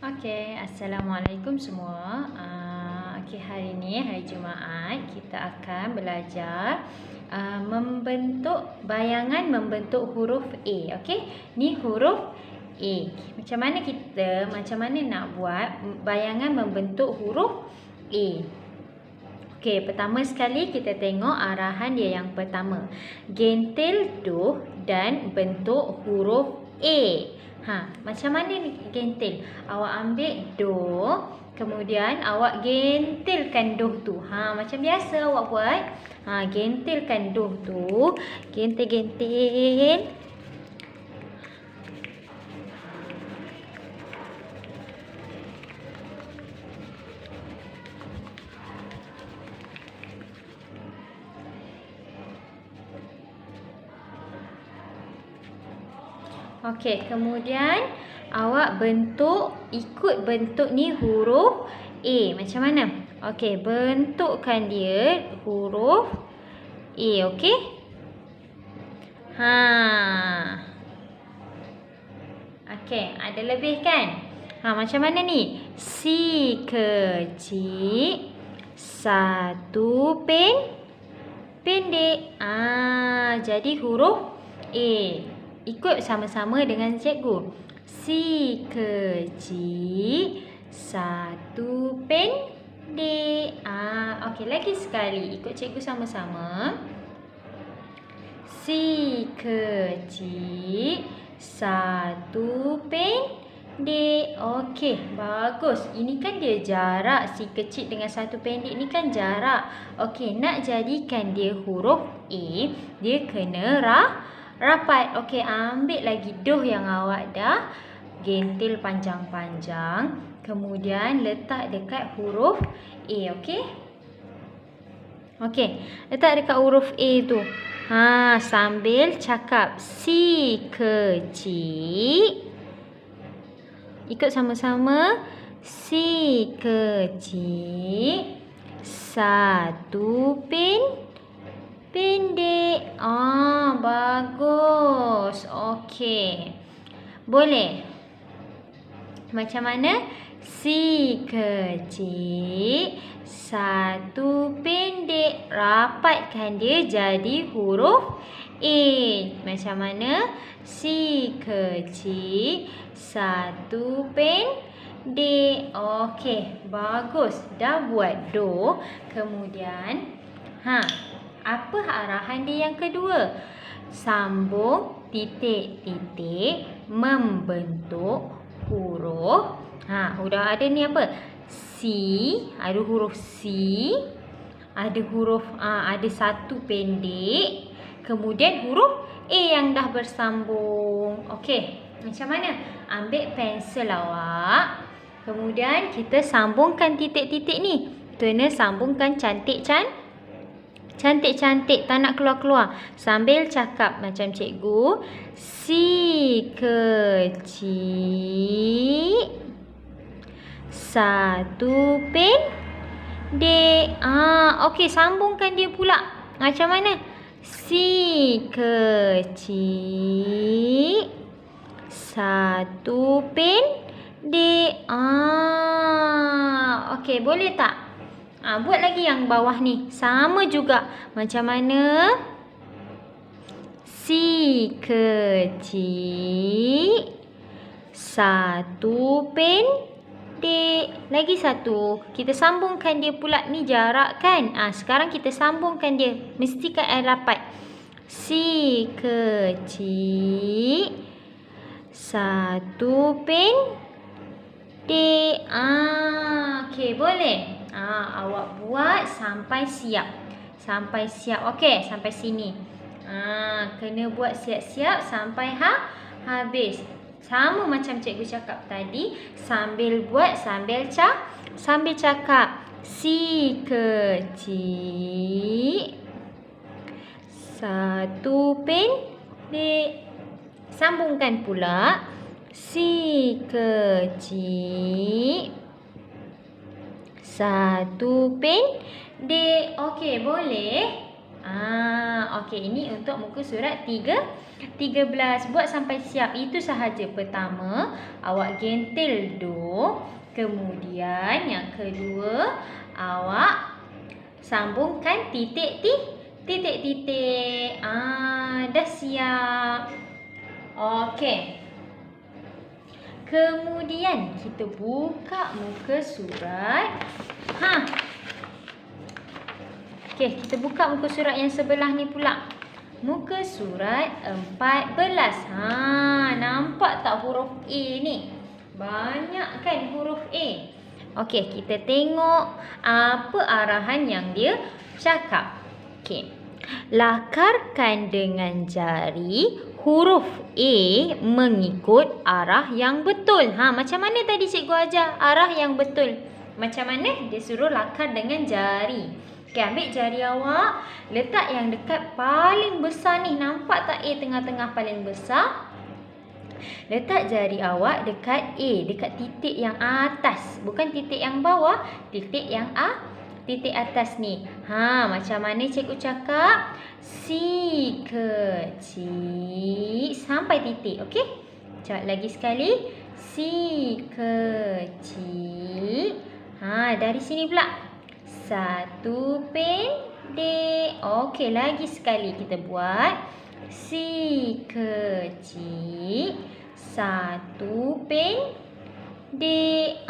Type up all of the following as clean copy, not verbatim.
Assalamualaikum semua. Hari ini, hari Jumaat, kita akan belajar membentuk bayangan membentuk huruf A. Ni huruf A. Macam mana nak buat bayangan membentuk huruf A? Pertama sekali kita tengok arahan dia yang pertama. Gentil doh dan bentuk huruf A. Macam mana ni gentil? Awak ambil doh, kemudian awak gentilkan doh tu. Macam biasa awak buat. Gentilkan doh tu. Gentil-gentil. Kemudian awak ikut bentuk ni huruf A. Macam mana? Bentukkan dia huruf A, ada lebih kan? Macam mana ni? Si kecil, satu pendek. Jadi huruf A. Ikut sama-sama dengan cikgu. Si kecil, satu pendek. Lagi sekali. Ikut cikgu sama-sama. Si kecil, satu pendek. Bagus. Ini kan dia jarak. Si kecil dengan satu pendek ni kan jarak. Nak jadikan dia huruf A, dia kena rapat. Ambil lagi doh yang awak dah gentil panjang-panjang. Kemudian letak dekat huruf A. Letak dekat huruf A tu. Sambil cakap si kecil. Ikut sama-sama. Si kecil, satu pendek. Bagus. Boleh. Macam mana? Si kecil, satu pendek. Rapatkan dia jadi huruf A. Macam mana? Si kecil, satu pendek. Bagus. Dah buat do. Kemudian apa arahan dia yang kedua? Sambung titik-titik membentuk huruf. Udah ada ni apa? Si, ada huruf C, ada huruf ada satu pendek, kemudian huruf A yang dah bersambung. Macam mana? Ambil pensel awak, kemudian kita sambungkan titik-titik ni. Kena sambungkan cantik-cantik, tak nak keluar-keluar. Sambil cakap macam cikgu. Si kecil, satu pendek. Sambungkan dia pula. Macam mana? Si kecil, satu pendek. Boleh tak? Buat lagi yang bawah ni. Sama juga. Macam mana? Si kecil, satu pendek. Lagi satu. Kita sambungkan dia pula. Ni jarak kan? Sekarang kita sambungkan dia. Mestikan rapat. Si kecil, satu pendek. Boleh? Awak buat sampai siap. Sampai sini. Kena buat siap-siap sampai habis. Sama macam cikgu cakap tadi. Sambil buat, sambil cakap. Si kecil, satu pendek. Sambungkan pula. Si kecil, satu pendek. Boleh? Ini untuk muka surat 3 13. Buat sampai siap. Itu sahaja. Pertama, awak gentil do. Kemudian yang kedua, awak sambungkan titik-titik. Dah siap. Okey. Kemudian kita buka muka surat. Okey, kita buka muka surat yang sebelah ni pula. Muka surat 14. Nampak tak huruf A ni? Banyak kan huruf A? Okey, kita tengok apa arahan yang dia cakap. Okey. Lakarkan dengan jari huruf A mengikut arah yang betul. Macam mana tadi cikgu ajar arah yang betul? Macam mana? Dia suruh lakar dengan jari. Okey, ambil jari awak, letak yang dekat paling besar ni. Nampak tak A tengah-tengah paling besar? Letak jari awak dekat A, dekat titik yang atas. Bukan titik yang bawah, titik yang titik atas ni. Macam mana cikgu cakap? Si kecil sampai titik. Okey? Jawab lagi sekali. Si kecil. Dari sini pula. Satu pendek. Okey, lagi sekali kita buat. Si kecil. Satu pendek.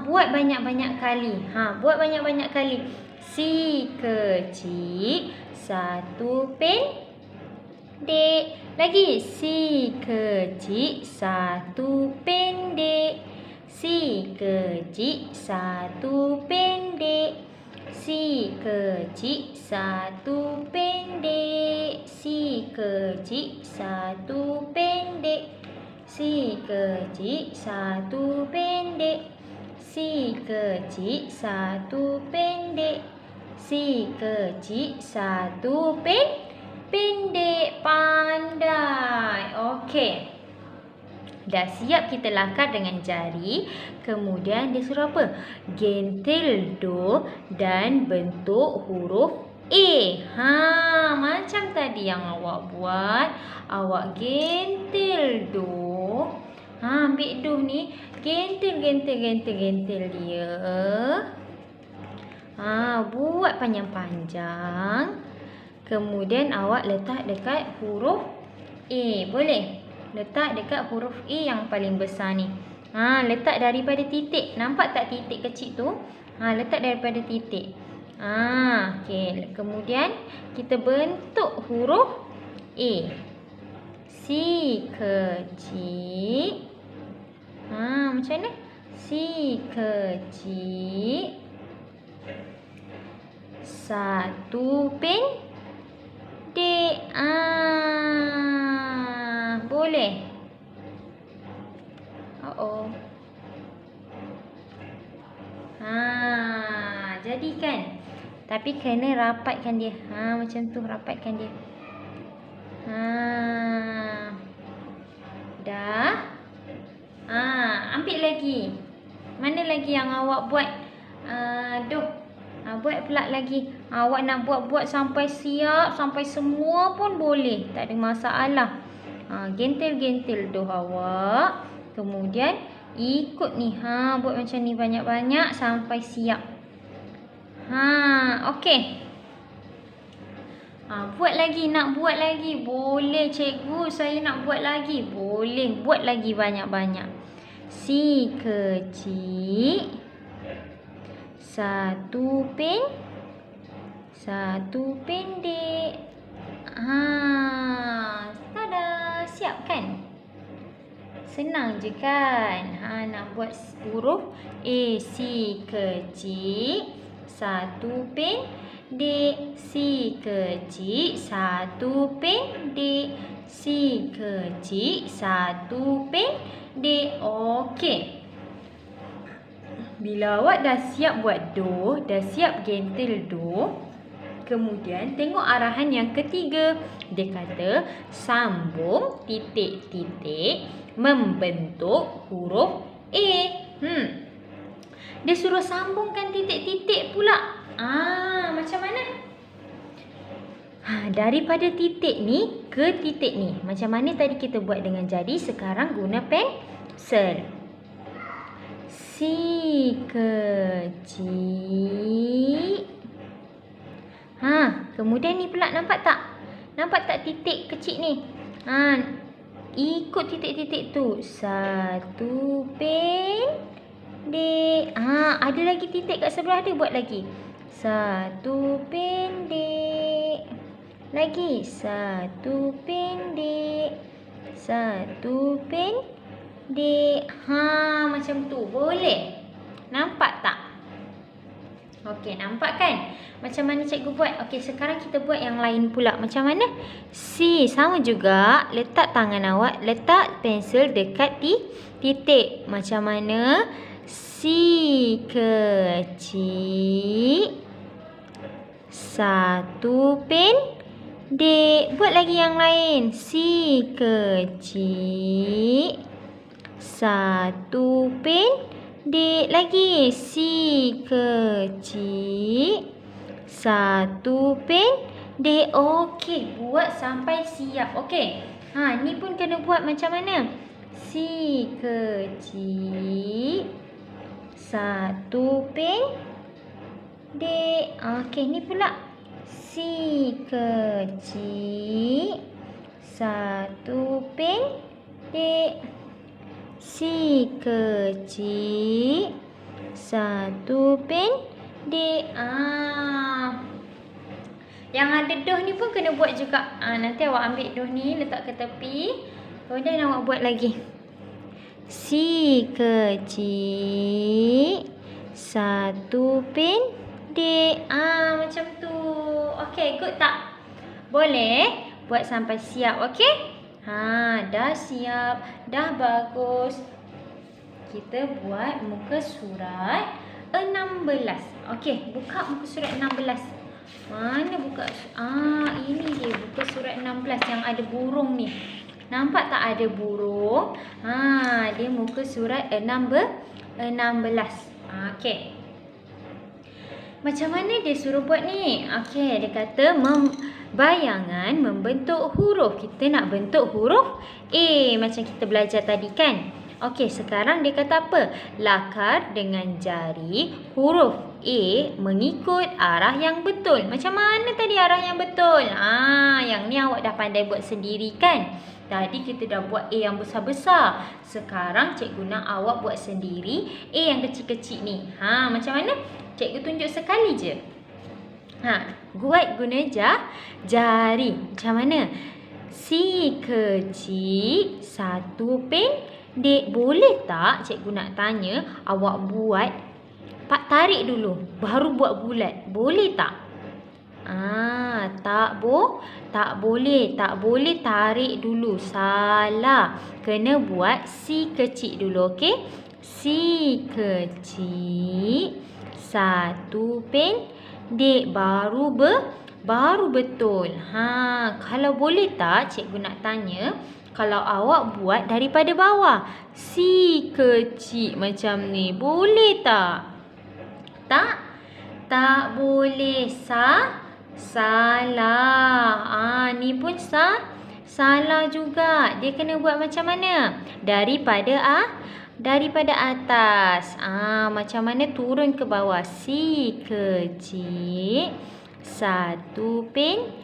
Buat banyak-banyak kali. Buat banyak-banyak kali. Si kecil. Satu pendek. Lagi. Si kecil. Satu pendek. Si kecil. Satu pendek. Si kecil. Satu pendek. Si kecil. Satu pendek. Si kecil. Satu pendek. Si kecil. Satu pendek. Si kecil. Satu pendek. Pandai. Okey. Dah siap kita lakar dengan jari. Kemudian dia suruh apa? Gentil do dan bentuk huruf A. Macam tadi yang awak buat. Awak gentil do. Ambil do ni. Gentil dia. Buat panjang-panjang. Kemudian awak letak dekat huruf A. Boleh? Letak dekat huruf A yang paling besar ni. Letak daripada titik. Nampak tak titik kecil tu? Letak daripada titik. Okey. Kemudian kita bentuk huruf A. Si kecil. Macam mana? Si kecil. Satu pendek. Boleh. Jadikan. Tapi kena rapatkan dia. Macam tu rapatkan dia. Dah. Ambil lagi. Mana lagi yang awak buat? Buat pula lagi. Awak nak buat sampai siap, sampai semua pun boleh. Tak ada masalah. Gentil doh awak. Kemudian ikut ni. Buat macam ni banyak-banyak sampai siap. Okey. Buat lagi. Nak buat lagi? Boleh cikgu. Saya nak buat lagi. Boleh. Buat lagi banyak-banyak. Si kecil. Satu pendek. Tada. Siap kan? Senang je kan? Nak buat huruf A. Si kecil. Satu pendek. Si kecil. Satu pendek. Si kecil. Satu pendek. Okey. Bila awak dah siap buat do, dah siap gentil do, kemudian tengok arahan yang ketiga. Dia kata sambung titik-titik membentuk huruf A. Dia suruh sambungkan titik-titik pula. Macam mana? Daripada titik ni ke titik ni. Macam mana tadi kita buat dengan jari, sekarang guna pensel. Si kecil. Kemudian ni pula, nampak tak? Nampak tak titik kecil ni? Ikut titik-titik tu. Satu pendek. Ada lagi titik kat sebelah dia, buat lagi. Satu pendek. Lagi. Satu pendek. Satu pendek. Macam tu. Boleh? Nampak tak? Okey, nampak kan? Macam mana cikgu buat? Okey, sekarang kita buat yang lain pula. Macam mana? Si, sama juga. Letak tangan awak, letak pensel dekat titik. Macam mana? Si kecil. Satu pendek. Buat lagi yang lain. Si kecil. Satu pendek. Lagi. Si kecil. Satu pendek. Okey, buat sampai siap. Okey. Ni pun kena buat macam mana? Si kecil. Satu pendek. Okey, ni pula. Si kecil. Satu pendek. Si kecil. Satu pendek. Yang ada doh ni pun kena buat juga. Nanti awak ambil doh ni, letak ke tepi. Kemudian awak buat lagi. Si kecil. Satu pendek. Macam tu. Okey, good tak? Boleh? Buat sampai siap, okey? Dah siap. Dah bagus. Kita buat muka surat 16. Okey, buka muka surat 16. Mana buka? Ini dia buka surat 16 yang ada burung ni. Nampak tak ada burung? Dia muka surat 16. Okey. Macam mana dia suruh buat ni? Okey, dia kata bayangan membentuk huruf. Kita nak bentuk huruf A macam kita belajar tadi kan? Okey, sekarang dia kata apa? Lakar dengan jari huruf A mengikut arah yang betul. Macam mana tadi arah yang betul? Yang ni awak dah pandai buat sendiri kan? Tadi kita dah buat A yang besar-besar. Sekarang cikgu nak awak buat sendiri A yang kecil-kecil ni. Macam mana? Cikgu tunjuk sekali je. Buat guna jari. Macam mana? Si kecil. Satu pendek. Boleh tak cikgu nak tanya awak buat tarik dulu baru buat bulat. Boleh tak? Tak boleh. Tak boleh tarik dulu. Salah. Kena buat si kecil dulu, okey? Si kecil. Satu pendek. Baru betul. Kalau boleh tak cikgu nak tanya, kalau awak buat daripada bawah, si kecil macam ni, boleh tak? Tak boleh. Salah. Ni pun salah juga. Dia kena buat macam mana? Daripada atas. Macam mana turun ke bawah? Si kecil. Satu pendek.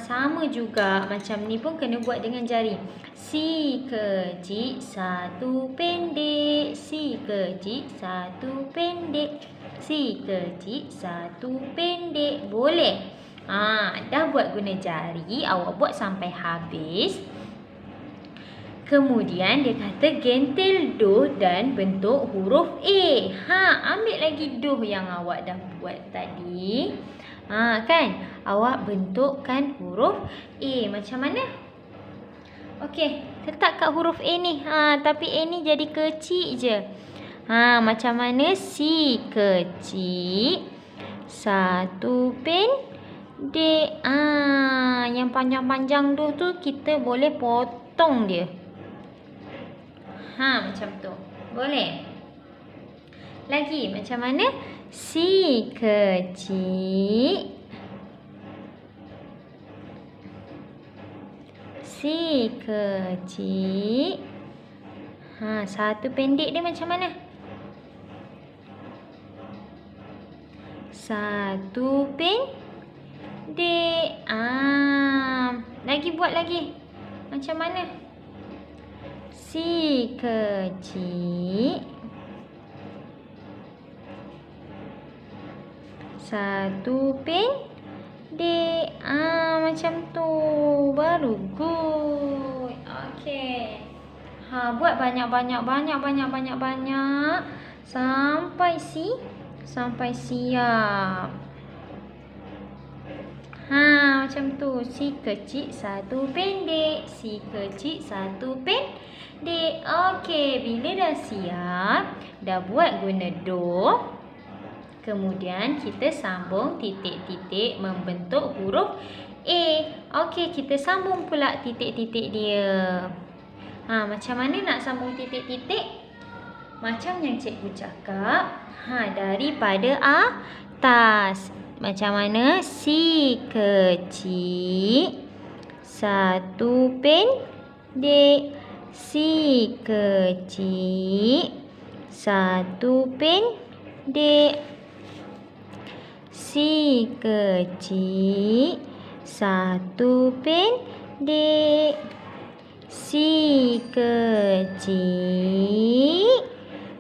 Sama juga. Macam ni pun kena buat dengan jari. Si kecil. Satu pendek. Si kecil. Satu pendek. Si kecil. Satu pendek. Boleh? Dah buat guna jari. Awak buat sampai habis. Kemudian dia kata gentil doh dan bentuk huruf A. Ambil lagi doh yang awak dah buat tadi. Kan? Awak bentukkan huruf A. Macam mana? Okey, letak kat huruf A ni. Tapi A ni jadi kecil je. Macam mana? Si kecil. Satu pendek. Yang panjang-panjang tu kita boleh potong dia. Macam tu. Boleh? Lagi macam mana? Si kecil. Si kecil. Satu pendek dia macam mana? Satu pendek. Lagi buat lagi. Macam mana? Si kecil. Satu pendek. Macam tu. Baru good. Okey. Buat banyak-banyak sampai siap. Macam tu. Si kecil, satu pendek. Si kecil, satu pendek. Okey, bila dah siap, dah buat guna do. Kemudian kita sambung titik-titik membentuk huruf A. Okey, kita sambung pula titik-titik dia. Macam mana nak sambung titik-titik? Macam yang cikgu cakap. Daripada atas. Macam mana? Si kecil, satu pendek. Si kecil, satu pendek. Si kecil, satu pendek. Si kecil,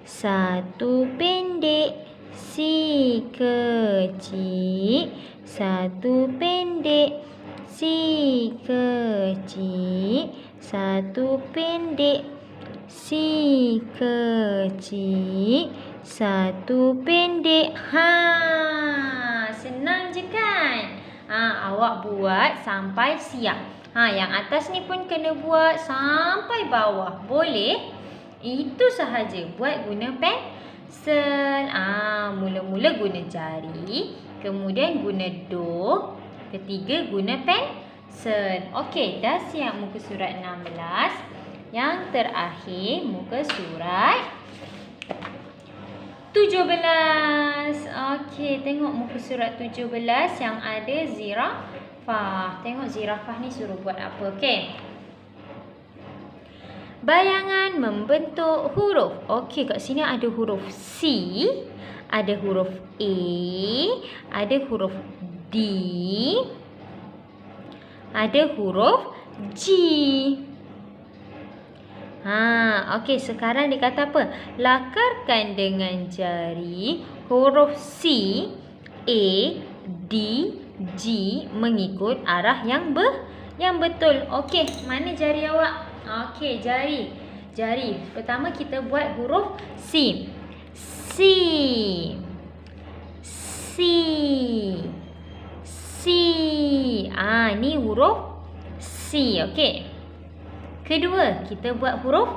satu pendek. Si kecil, satu pendek. Si kecil, satu pendek. Si kecil, satu pendek. Senang je kan? Awak buat sampai siap. Yang atas ni pun kena buat sampai bawah. Boleh? Itu sahaja. Buat guna pensel. Mula-mula guna jari. Kemudian guna do. Ketiga guna pensel. Okey, dah siap muka surat 16. Yang terakhir muka surat 17. Okey, tengok muka surat 17 yang ada zirafah. Tengok zirafah ni suruh buat apa. Okey. Bayangan membentuk huruf. Okey, kat sini ada huruf C, ada huruf A, ada huruf D, ada huruf G. Okey, sekarang dia kata apa? Lakarkan dengan jari huruf C, A, D, G mengikut arah yang betul. Okey, mana jari awak? Okey, jari. Pertama kita buat huruf C. C. Ni huruf C. Okey. Kedua, kita buat huruf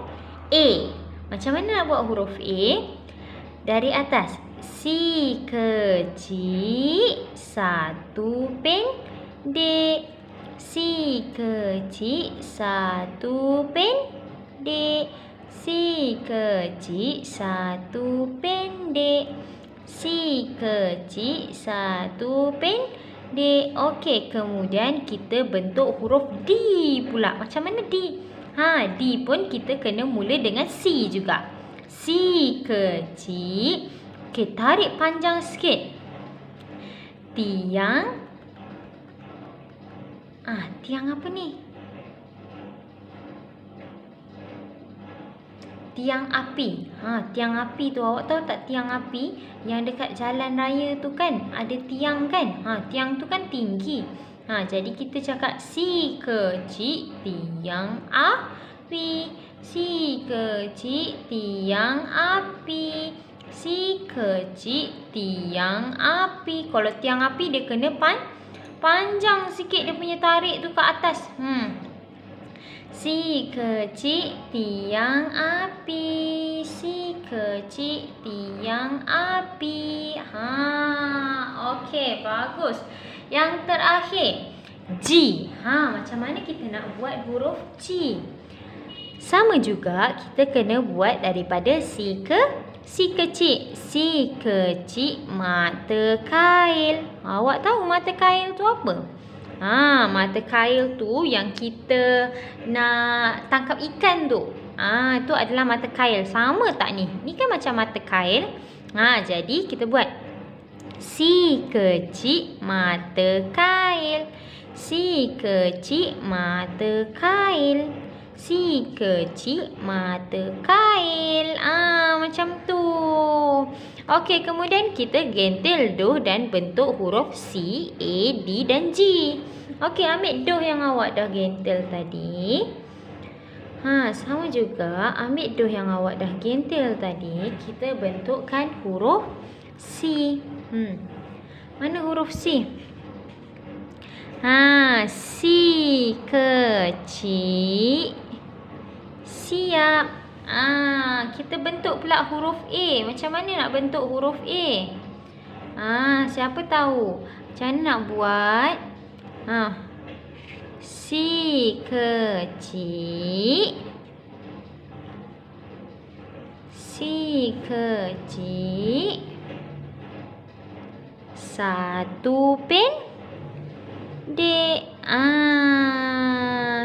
A. Macam mana nak buat huruf A? Dari atas. Si kecil, satu pendek. Si kecil, satu pendek. Si kecil, satu pendek. Si kecil, satu pendek. Okey, kemudian kita bentuk huruf D pula. Macam mana D? D pun kita kena mula dengan C juga. Si kecil. Okey, tarik panjang sikit. Tiang. Tiang apa ni? Tiang api. Tiang api tu awak tahu tak tiang api yang dekat jalan raya tu kan? Ada tiang kan? Tiang tu kan tinggi. Jadi kita cakap si kecil tiang api. Si kecil tiang api. Si kecil tiang api. Kalau tiang api dia kena panjang sikit dia punya tarik tu ke atas. Si kecil tiang api. Si kecil tiang api. Okey, bagus. Yang terakhir G. Macam mana kita nak buat huruf G? Sama juga kita kena buat daripada si kecil. Si kecil mata kail. Awak tahu mata kail tu apa? Mata kail tu yang kita nak tangkap ikan tu. Tu adalah mata kail. Sama tak ni? Ni kan macam mata kail. Jadi kita buat si kecil mata kail. Si kecil mata kail. Si kecil mata kail. Macam tu. Okey, kemudian kita gentil doh dan bentuk huruf C, A, D dan G. Okey, ambil doh yang awak dah gentil tadi. Sama juga ambil doh yang awak dah gentil tadi, kita bentukkan huruf C. Mana huruf C? Si kecil. Siap. Kita bentuk pula huruf A. Macam mana nak bentuk huruf A? Siapa tahu? Macam mana nak buat? Si kecil. Si kecil. Satu pendek.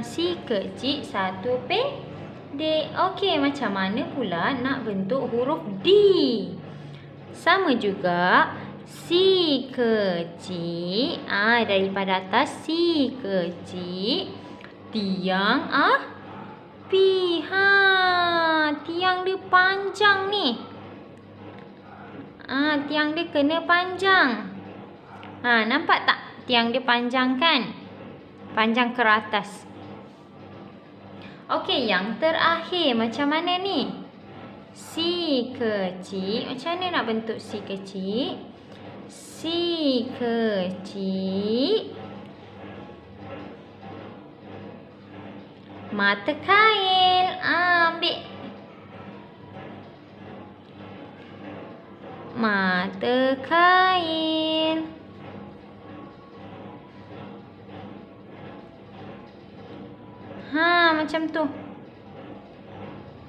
Si kecil satu pendek. Okey, macam mana pula nak bentuk huruf D? Sama juga. Si kecil. Daripada atas si kecil. Tiang api. Tiang dia panjang ni. Tiang dia kena panjang. Nampak tak? Tiang dia panjang kan? Panjang ke atas. Okey, yang terakhir macam mana ni? Si kecil. Macam mana nak bentuk si kecil? Si kecil. Mata kail. Ambil. Mata kail. Macam tu.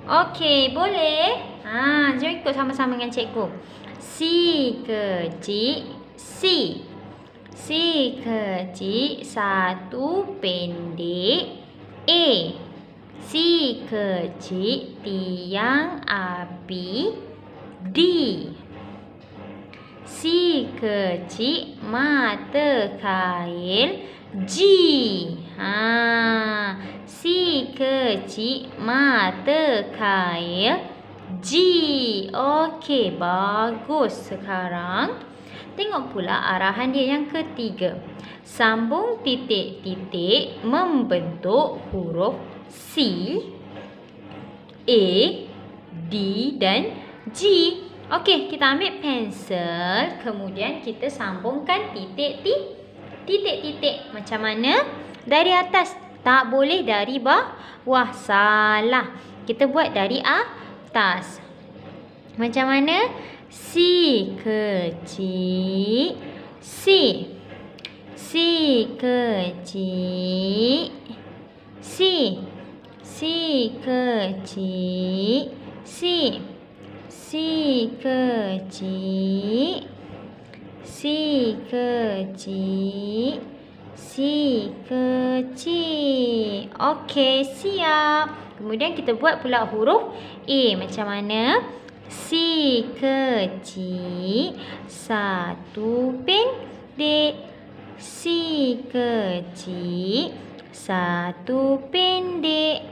Okey, boleh? Jom ikut sama-sama dengan cikgu. Si kecil. Si. Si kecil. Satu pendek. A. Si kecil. Tiang api. D. Si kecil. Mata kail. G. Si kecil mata kail G. Okey, bagus. Sekarang tengok pula arahan dia yang ketiga. Sambung titik-titik membentuk huruf C, A, D dan G. Okey, kita ambil pensel, kemudian kita sambungkan titik-titik. Macam mana? Dari atas. Tak boleh dari bawah. Salah. Kita buat dari atas. Macam mana? Si kecil. Si. Si kecil. Si. Si kecil. Si. Si kecil. Si kecil. Si kecil. Okey, siap. Kemudian kita buat pula huruf A. Macam mana? Si kecil. Satu pendek. Si kecil. Satu pendek.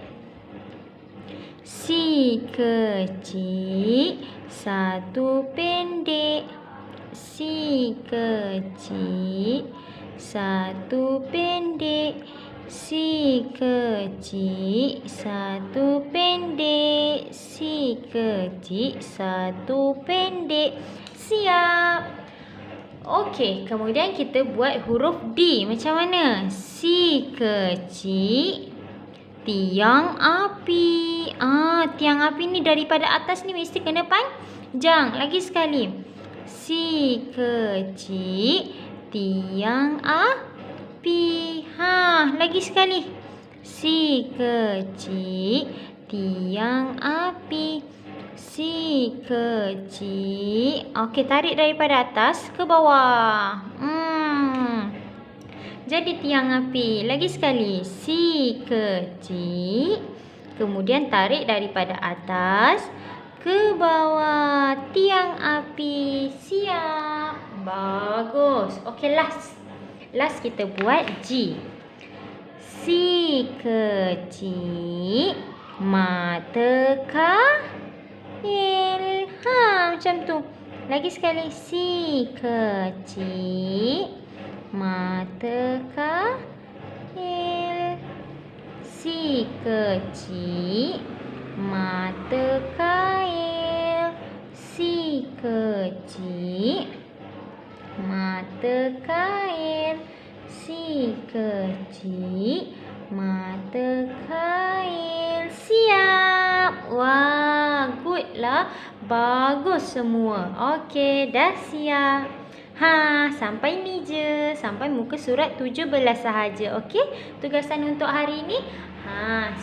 Si kecil. Satu pendek. Si kecil. Satu pendek. Si kecil. Satu pendek. Si kecil. Satu pendek. Siap. Okey, kemudian kita buat huruf D. Macam mana? Si kecil. Tiang api. Tiang api ni daripada atas ni mesti kena panjang. Lagi sekali. Si kecil. Tiang api. Lagi sekali. Si kecil. Tiang api. Si kecil. Okey, tarik daripada atas ke bawah. jadi tiang api. Lagi sekali. Si kecil. Kemudian tarik daripada atas ke bawah. Tiang api siap. Bagus. Okey, last. Last kita buat G. Si kecil. Mata kail. Macam tu. Lagi sekali. Si kecil. Mata kail. Si kecil. Mata kail. Si kecil. Mata kail. Si kecil. Mata kail. Siap. Wah, good lah. Bagus semua. Okey, dah siap. Sampai ni je. Sampai muka surat 17 sahaja. Okey, tugasan untuk hari ni.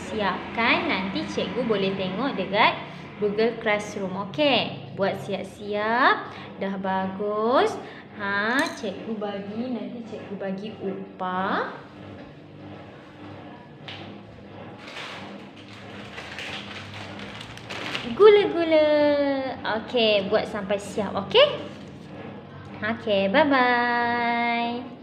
Siapkan. Nanti cikgu boleh tengok dekat Google Classroom. Okey, buat siap-siap. Dah bagus. Cikgu bagi upah. Gula-gula. Okey, buat sampai siap. Okey? Okey, bye-bye.